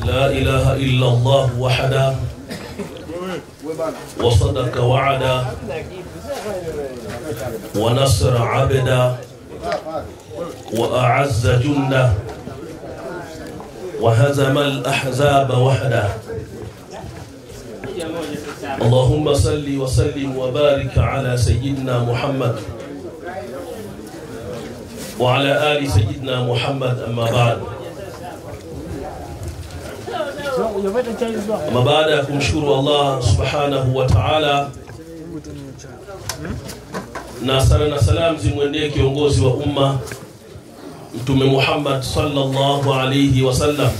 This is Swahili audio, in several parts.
لا إله إلا الله وحده وصدق وعدا ونصر عبدا وأعز جندا وهزم الأحزاب وحده. اللهم صل وسلم وبارك على سيدنا محمد وعلى آل سيدنا محمد. أما بعد، أما بعد kumshukuru Allah subhanahu wa ta'ala, na sala na salam zimwendee kiongozi wa umma Mtume Muhammad sallallahu alayhi wasallam.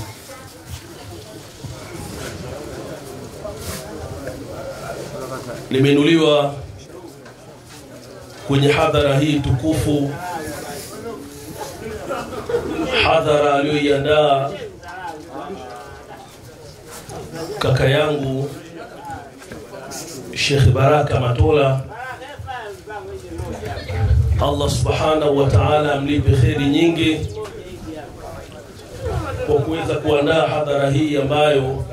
Nimenuliwa kwenye hadhara hii tukufu, hadhara aliyoiandaa kaka yangu Sheikh Baraka Matola. Allah subhanahu wa ta'ala amlipe kheri nyingi kwa kuweza kuandaa hadhara hii ambayo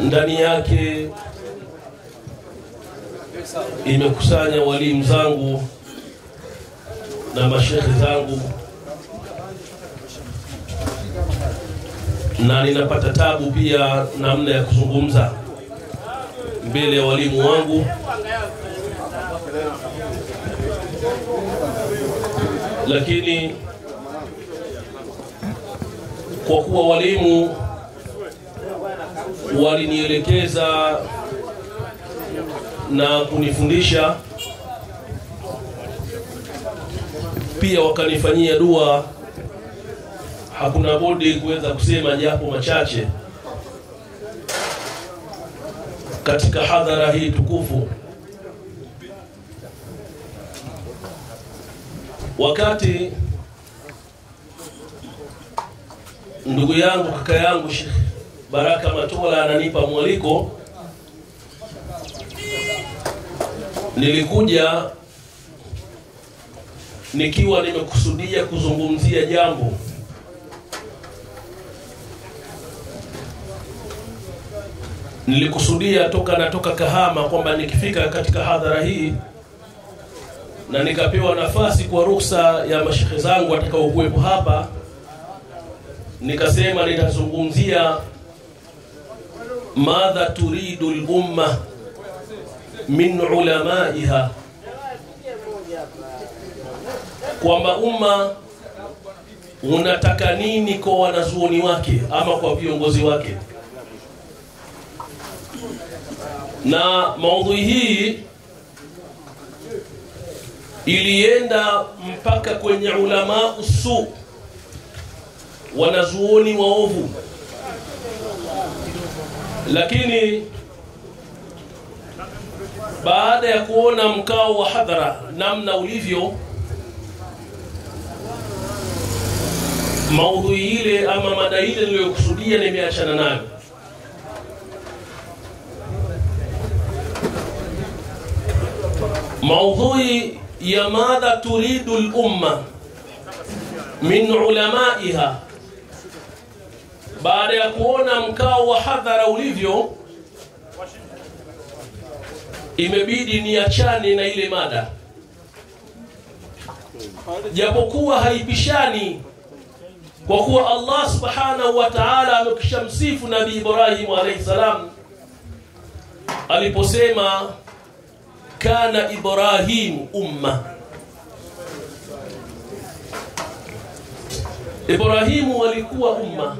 ndani yake imekusanya walimu zangu na mashekhi zangu, na ninapata tabu pia namna ya kuzungumza mbele ya walimu wangu, lakini kwa kuwa walimu walinielekeza na kunifundisha, pia wakanifanyia dua, hakuna budi kuweza kusema japo machache katika hadhara hii tukufu. Wakati ndugu yangu kaka yangu Sheikh Baraka Matola ananipa mwaliko, nilikuja nikiwa nimekusudia kuzungumzia jambo nilikusudia natoka Kahama kwamba nikifika katika hadhara hii na nikapewa nafasi kwa ruhusa ya mashekhe zangu watakao kuwepo hapa, nikasema nitazungumzia madha turidu al-umma min ulamaiha, kwamba umma unataka nini kwa wanazuoni wake ama kwa viongozi wake. Na maudhui hii ilienda mpaka kwenye ulama usu, wanazuoni waovu. Lakini baada ya kuona mkao wa hadhara namna ulivyo, maudhui ile ama mada ile niliyokusudia nimeachana nayo. Maudhui ya madha turidu al-umma min ulamaiha, baada ya kuona mkao wa hadhara ulivyo, imebidi niachane na ile mada, japokuwa haipishani, kwa kuwa Allah subhanahu wa ta'ala amekishamsifu Nabii Ibrahim alayhi salam aliposema kana Ibrahim umma. Ibrahimu alikuwa umma.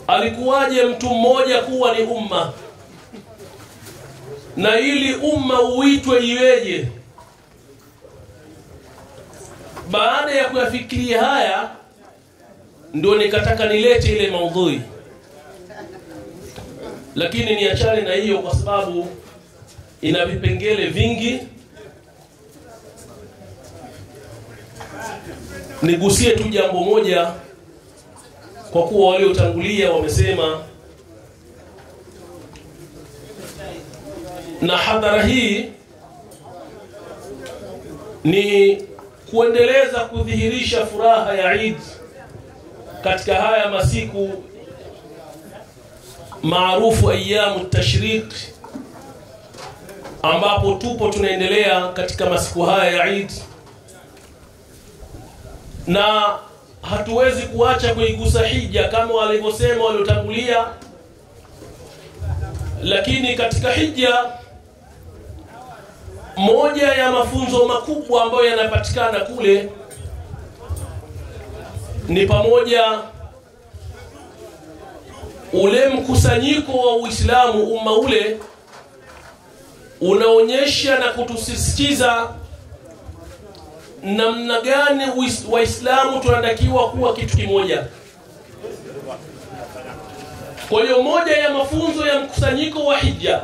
Alikuwaje mtu mmoja kuwa ni umma? Na ili umma uitwe iweje? Baada ya kuyafikiria haya, ndio nikataka nilete ile maudhui. Lakini niachane na hiyo kwa sababu ina vipengele vingi. Nigusie tu jambo moja, kwa kuwa waliotangulia wamesema, na hadhara hii ni kuendeleza kudhihirisha furaha ya Eid katika haya masiku maarufu ayamu tashriq, ambapo tupo tunaendelea katika masiku haya ya Eid, na hatuwezi kuacha kuigusa hija kama walivyosema waliotangulia. Lakini katika hija, moja ya mafunzo makubwa ambayo yanapatikana kule ni pamoja ule mkusanyiko wa Uislamu, umma ule unaonyesha na kutusisitiza namna gani Waislamu tunatakiwa kuwa kitu kimoja. Kwa hiyo moja ya mafunzo ya mkusanyiko wa hija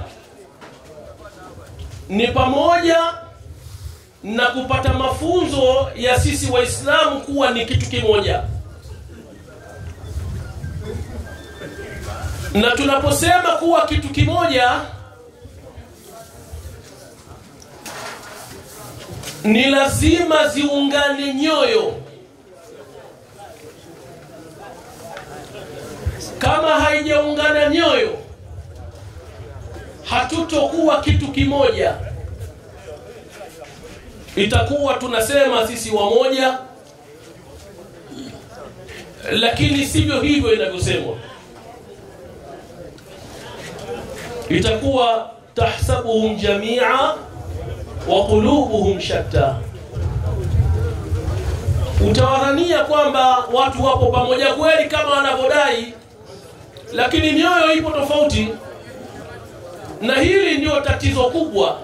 ni pamoja na kupata mafunzo ya sisi Waislamu kuwa ni kitu kimoja. Na tunaposema kuwa kitu kimoja, ni lazima ziungane nyoyo. Kama haijaungana nyoyo, hatutokuwa kitu kimoja. Itakuwa tunasema sisi wamoja, lakini sivyo hivyo inavyosemwa. Itakuwa tahsabuhum jami'a wa qulubuhum shatta. Utawadhania kwamba watu wapo pamoja kweli kama wanavodai, lakini mioyo ipo tofauti. Na hili ndio tatizo kubwa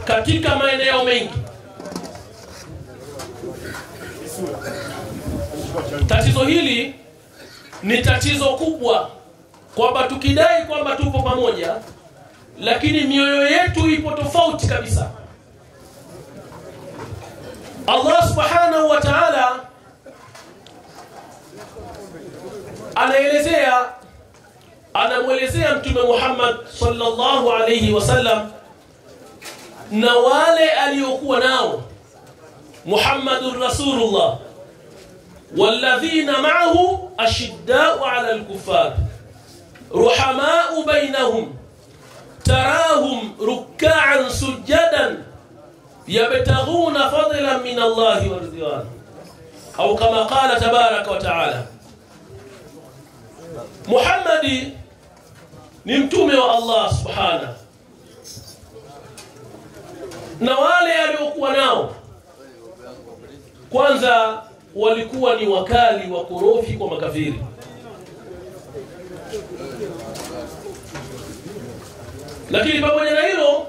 katika maeneo mengi. Tatizo hili ni tatizo kubwa, kwamba tukidai kwamba tupo pamoja, lakini mioyo yetu ipo tofauti kabisa. Allah subhanahu wa ta'ala anamuelezea Mtume Muhammad sallallahu alayhi wasallam na wale aliokuwa nao. Muhammadur Rasulullah walladhina ma'ahu ashidda'u 'ala al-kuffar ruhama'u bainahum tarahum ruk'an sujadan yabtaghuna fadlan min Allah wa ridwan, au kama qala tabaraka wa ta'ala. Muhammadi ni mtume wa Allah subhanahu, na wale aliokuwa nao kwanza walikuwa ni wakali wa korofi kwa makafiri. Lakini pamoja na hilo,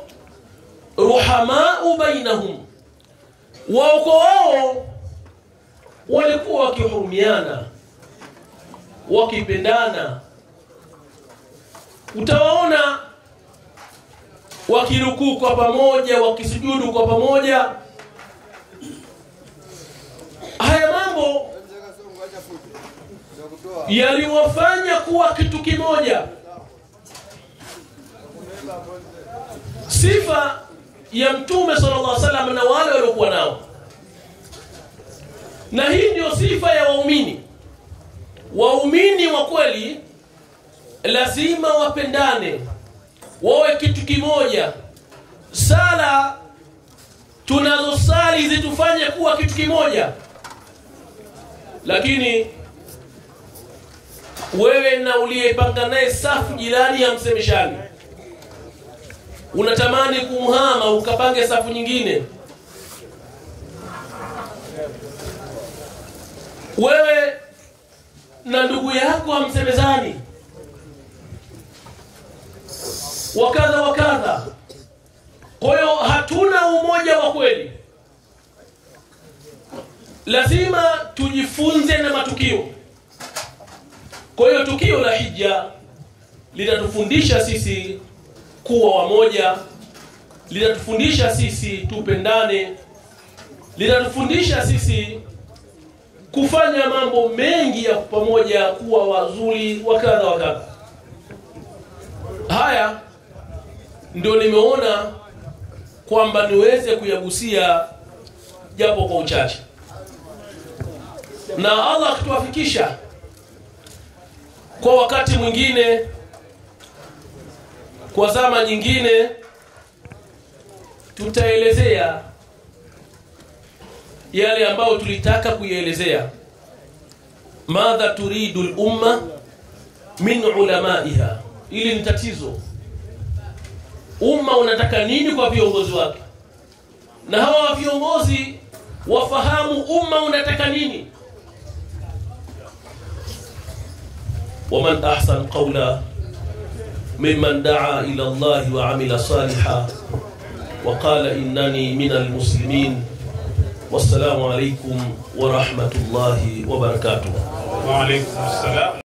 ruhamau bainahum, wao kwa wao walikuwa wakihurumiana, wakipendana. Utawaona wakirukuu kwa pamoja, wakisujudu kwa pamoja. Haya mambo yaliwafanya kuwa kitu kimoja. Sifa ya Mtume sallallahu alaihi wasallam na wale waliokuwa nao, na hii ndio sifa ya waumini. Waumini wa kweli lazima wapendane, wawe kitu kimoja. Sala tunazosali zitufanye kuwa kitu kimoja. Lakini wewe na uliyepanga naye safu jirani ya msemeshani, unatamani kumhama ukapange safu nyingine. Wewe na ndugu yako hamsemezani, wakadha wakadha. Kwa hiyo hatuna umoja wa kweli. Lazima tujifunze na matukio. Kwa hiyo tukio la hija litatufundisha sisi kuwa wamoja, litatufundisha sisi tupendane, litatufundisha sisi kufanya mambo mengi ya pamoja, kuwa wazuri wakadha wakadha. Haya ndio nimeona kwamba niweze kuyagusia japo kwa uchache. Na Allah akituwafikisha kwa wakati mwingine, kwa zama nyingine, tutaelezea yale ambayo tulitaka kuielezea. Madha turidu al-umma min ulamaiha. Ili ni tatizo. Umma unataka nini kwa viongozi wake? Na hawa viongozi wafahamu umma unataka nini. ومن أحسن قولا ممن دعا إلى الله وعمل صالحا وقال إنني من المسلمين. والسلام عليكم ورحمة الله وبركاته. وعليكم السلام.